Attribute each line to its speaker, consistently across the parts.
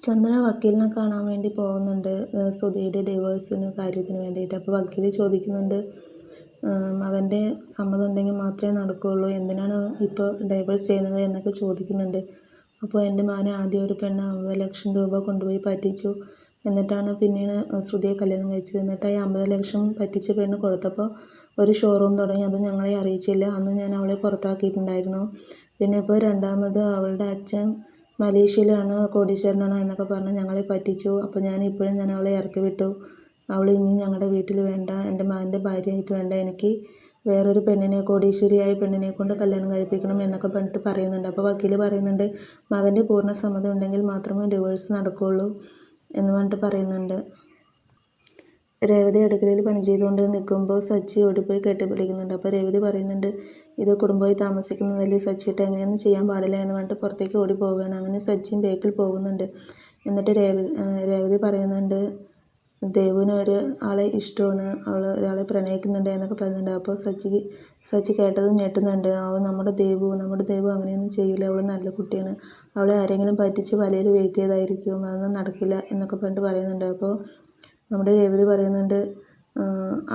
Speaker 1: ചന്ദ്ര വക്കീലിനെ കാണാൻ വേണ്ടി പോകുന്നുണ്ട് സുധിയുടെ ഡിവോഴ്സിന് കാര്യത്തിന് വേണ്ടിയിട്ട്. അപ്പോൾ വക്കീൽ ചോദിക്കുന്നുണ്ട്, മകൻ്റെ സമ്മതം ഉണ്ടെങ്കിൽ മാത്രമേ നടക്കുകയുള്ളൂ, എന്തിനാണ് ഇപ്പോൾ ഡൈവേഴ്സ് ചെയ്യുന്നത് എന്നൊക്കെ ചോദിക്കുന്നുണ്ട്. അപ്പോൾ എൻ്റെ മകനെ ആദ്യം ഒരു പെണ്ണ് 50 ലക്ഷം രൂപ കൊണ്ടുപോയി പറ്റിച്ചു, എന്നിട്ടാണ് പിന്നീട് ശ്രുതിയെ കല്യാണം കഴിച്ചത്. എന്നിട്ട് ഈ 50 ലക്ഷം പറ്റിച്ച പെണ്ണ് കൊടുത്തപ്പോൾ ഒരു ഷോറൂം തുടങ്ങി, അത് ഞങ്ങളെ അറിയിച്ചില്ല. അന്ന് ഞാൻ അവളെ പുറത്താക്കിയിട്ടുണ്ടായിരുന്നു. പിന്നെ ഇപ്പോൾ രണ്ടാമത് അവളുടെ അച്ഛൻ മലേഷ്യയിലാണ്, കോടീശ്വരനാണ് എന്നൊക്കെ പറഞ്ഞ് ഞങ്ങളെ പറ്റിച്ചു. അപ്പോൾ ഞാൻ അവളെ ഇറക്കി വിട്ടു. അവൾ ഇനി ഞങ്ങളുടെ വീട്ടിൽ വേണ്ട, എൻ്റെ മകൻ്റെ ഭാര്യയായിട്ട് വേണ്ട, എനിക്ക് വേറൊരു പെണ്ണിനെ, കോടീശ്വരിയായ പെണ്ണിനെ കൊണ്ട് കല്യാണം കഴിപ്പിക്കണം എന്നൊക്കെ പറഞ്ഞിട്ട് പറയുന്നുണ്ട്. അപ്പോൾ വക്കീൽ പറയുന്നുണ്ട്, മകൻ്റെ പൂർണ്ണ സമ്മതം ഉണ്ടെങ്കിൽ മാത്രമേ ഡിവോഴ്സ് നടക്കുകയുള്ളൂ എന്ന് പറഞ്ഞിട്ട് പറയുന്നുണ്ട്. രേവതി അടുക്കളയിൽ പണി ചെയ്തുകൊണ്ട് നിൽക്കുമ്പോൾ സച്ചി ഓടിപ്പോയി കെട്ടിപ്പിടിക്കുന്നുണ്ട്. അപ്പോൾ രേവതി പറയുന്നുണ്ട്, ഇത് കുടുംബമായി താമസിക്കുന്നതല്ലേ, സച്ചിയിട്ട് എങ്ങനെയൊന്നും ചെയ്യാൻ പാടില്ല എന്ന് പറഞ്ഞിട്ട് പുറത്തേക്ക് ഓടി പോവുകയാണ്. അങ്ങനെ സച്ചിയും ബേക്കിൽ പോകുന്നുണ്ട്. എന്നിട്ട് രേവതി പറയുന്നുണ്ട്, ദേവുവിന് ആളെ ഇഷ്ടമാണ്, അവൾ ഒരാളെ പ്രണയിക്കുന്നുണ്ട് എന്നൊക്കെ പറയുന്നുണ്ട്. അപ്പോൾ സച്ചി കേട്ടതും ഞെട്ടുന്നുണ്ട്. നമ്മുടെ ദേവു അങ്ങനെയൊന്നും ചെയ്യില്ല, അവൾ നല്ല കുട്ടിയാണ്, അവളെ ആരെങ്കിലും പറ്റിച്ച് വലയിൽ വീഴ്ത്തിയതായിരിക്കും, അതൊന്നും നടക്കില്ല എന്നൊക്കെ പറഞ്ഞിട്ട് പറയുന്നുണ്ട്. അപ്പോൾ നമ്മുടെ രേവതി പറയുന്നുണ്ട്,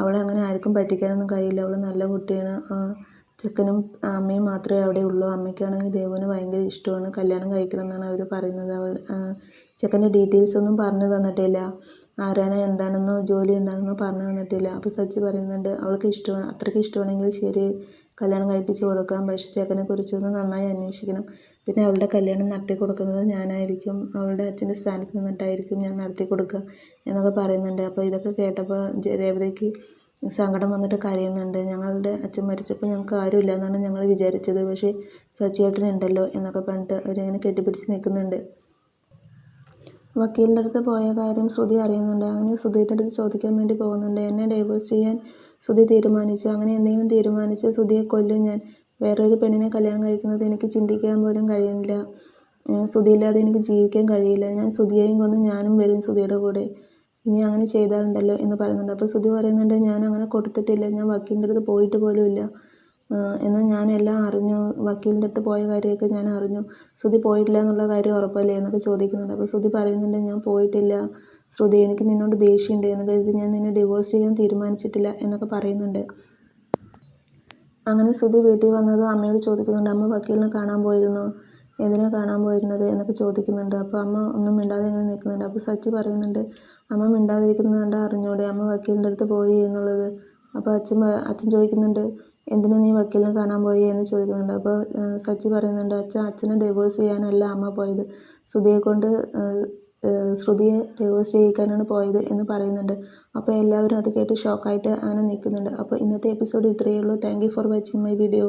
Speaker 1: അവളെ അങ്ങനെ ആർക്കും പറ്റിക്കാനൊന്നും കഴിയില്ല, അവൾ നല്ല കുട്ടിയാണ്, ചെക്കനും അമ്മയും മാത്രമേ അവിടെ ഉള്ളൂ, അമ്മയ്ക്കാണെങ്കിൽ ദേവുവിന് ഭയങ്കര ഇഷ്ടമാണ്, കല്യാണം കഴിക്കണം എന്നാണ് അവർ പറയുന്നത്. ചെക്കൻ്റെ ഡീറ്റെയിൽസ് ഒന്നും പറഞ്ഞു തന്നിട്ടില്ല, ആരാണ് എന്താണെന്നോ ജോലി എന്താണെന്നോ പറഞ്ഞു തന്നിട്ടില്ല. അപ്പോൾ സച്ചി പറയുന്നുണ്ട്, അവൾക്ക് ഇഷ്ടമാണ്, അത്രയ്ക്ക് ഇഷ്ടമാണെങ്കിൽ ശരി, കല്യാണം കഴിപ്പിച്ച് കൊടുക്കാം, പക്ഷേ ചെക്കനെ കുറിച്ചൊന്ന് നന്നായി അന്വേഷിക്കണം, പിന്നെ അവളുടെ കല്യാണം നടത്തി കൊടുക്കുന്നത് ഞാനായിരിക്കും, അവളുടെ അച്ഛൻ്റെ സ്ഥാനത്ത് നിന്നിട്ടായിരിക്കും ഞാൻ നടത്തി കൊടുക്കുക എന്നൊക്കെ പറയുന്നുണ്ട്. അപ്പോൾ ഇതൊക്കെ കേട്ടപ്പോൾ രേവതിക്ക് സങ്കടം വന്നിട്ട് കരയുന്നുണ്ട്. ഞങ്ങളുടെ അച്ഛൻ മരിച്ചപ്പോൾ ഞങ്ങൾക്ക് ആരുമില്ല എന്നാണ് ഞങ്ങൾ വിചാരിച്ചത്, പക്ഷേ സച്ചിയേട്ടനുണ്ടല്ലോ എന്നൊക്കെ പറഞ്ഞിട്ട് അവരിങ്ങനെ കെട്ടിപ്പിടിച്ച് നിൽക്കുന്നുണ്ട്. വക്കീലിൻ്റെ അടുത്ത് പോയ കാര്യം ശ്രുതി അറിയുന്നുണ്ട്. അങ്ങനെ ശ്രുതിയുടെ അടുത്ത് ചോദിക്കാൻ വേണ്ടി പോകുന്നുണ്ട്, എന്നെ ഡൈവേഴ്സ് ചെയ്യാൻ ശ്രുതി തീരുമാനിച്ചു, അങ്ങനെ എന്തെങ്കിലും തീരുമാനിച്ച് ശ്രുതിയെ കൊല്ലും ഞാൻ, വേറൊരു പെണ്ണിനെ കല്യാണം കഴിക്കുന്നത് എനിക്ക് ചിന്തിക്കാൻ പോലും കഴിയുന്നില്ല, ശ്രുതിയില്ലാതെ എനിക്ക് ജീവിക്കാൻ കഴിയില്ല, ഞാൻ ശ്രുതിയെയും കൊന്ന് ഞാനും വരും ശ്രുതിയുടെ കൂടെ, ഇനി അങ്ങനെ ചെയ്താലുണ്ടല്ലോ എന്ന് പറയുന്നുണ്ട്. അപ്പോൾ ശ്രുതി പറയുന്നുണ്ട്, ഞാൻ അങ്ങനെ കൊടുത്തിട്ടില്ല, ഞാൻ വക്കീലിൻ്റെ അടുത്ത് പോയിട്ട് പോലുമില്ല, എന്നാൽ ഞാനെല്ലാം അറിഞ്ഞു, വക്കീലിൻ്റെ അടുത്ത് പോയ കാര്യമൊക്കെ ഞാൻ അറിഞ്ഞു, ശ്രുതി പോയിട്ടില്ല എന്നുള്ള കാര്യം ഉറപ്പല്ലേ എന്നൊക്കെ ചോദിക്കുന്നുണ്ട്. അപ്പോൾ ശ്രുതി പറയുന്നുണ്ട്, ഞാൻ പോയിട്ടില്ല ശ്രുതി, എനിക്ക് നിന്നോട് ദേഷ്യമുണ്ട് എന്ന് കരുതി ഞാൻ നിന്നെ ഡിവോഴ്സ് ചെയ്യാൻ തീരുമാനിച്ചിട്ടില്ല എന്നൊക്കെ പറയുന്നുണ്ട്. അങ്ങനെ ശ്രുതി വീട്ടിൽ വന്നത് അമ്മയോട് ചോദിക്കുന്നുണ്ട്, അമ്മ വക്കീലിനെ കാണാൻ പോയിരുന്നു, എന്തിനാണ് കാണാൻ പോയിരുന്നത് എന്നൊക്കെ ചോദിക്കുന്നുണ്ട്. അപ്പോൾ അമ്മ ഒന്നും മിണ്ടാതെ ഇങ്ങനെ നിൽക്കുന്നുണ്ട്. അപ്പോൾ സച്ചി പറയുന്നുണ്ട്, അമ്മ മിണ്ടാതിരിക്കുന്നത് കണ്ട് അറിഞ്ഞൂടെ അമ്മ വക്കീലിൻ്റെ അടുത്ത് പോയി എന്നുള്ളത്. അപ്പോൾ അച്ഛൻ ചോദിക്കുന്നുണ്ട്, എന്തിനാ നീ വക്കീലിനെ കാണാൻ പോയി എന്ന് ചോദിക്കുന്നുണ്ട്. അപ്പോൾ സച്ചി പറയുന്നുണ്ട്, അച്ഛനെ ഡിവോഴ്സ് ചെയ്യാനല്ല അമ്മ പോയത്, ശ്രുതിയെ ഡിവോഴ്സ് ചെയ്യിക്കാനാണ് പോയത് എന്ന് പറയുന്നുണ്ട്. അപ്പോൾ എല്ലാവരും അത് കേട്ട് ഷോക്കായിട്ട് അങ്ങനെ നിൽക്കുന്നുണ്ട്. അപ്പോൾ ഇന്നത്തെ എപ്പിസോഡ് ഇത്രയേ ഉള്ളൂ. Thank you for watching my video.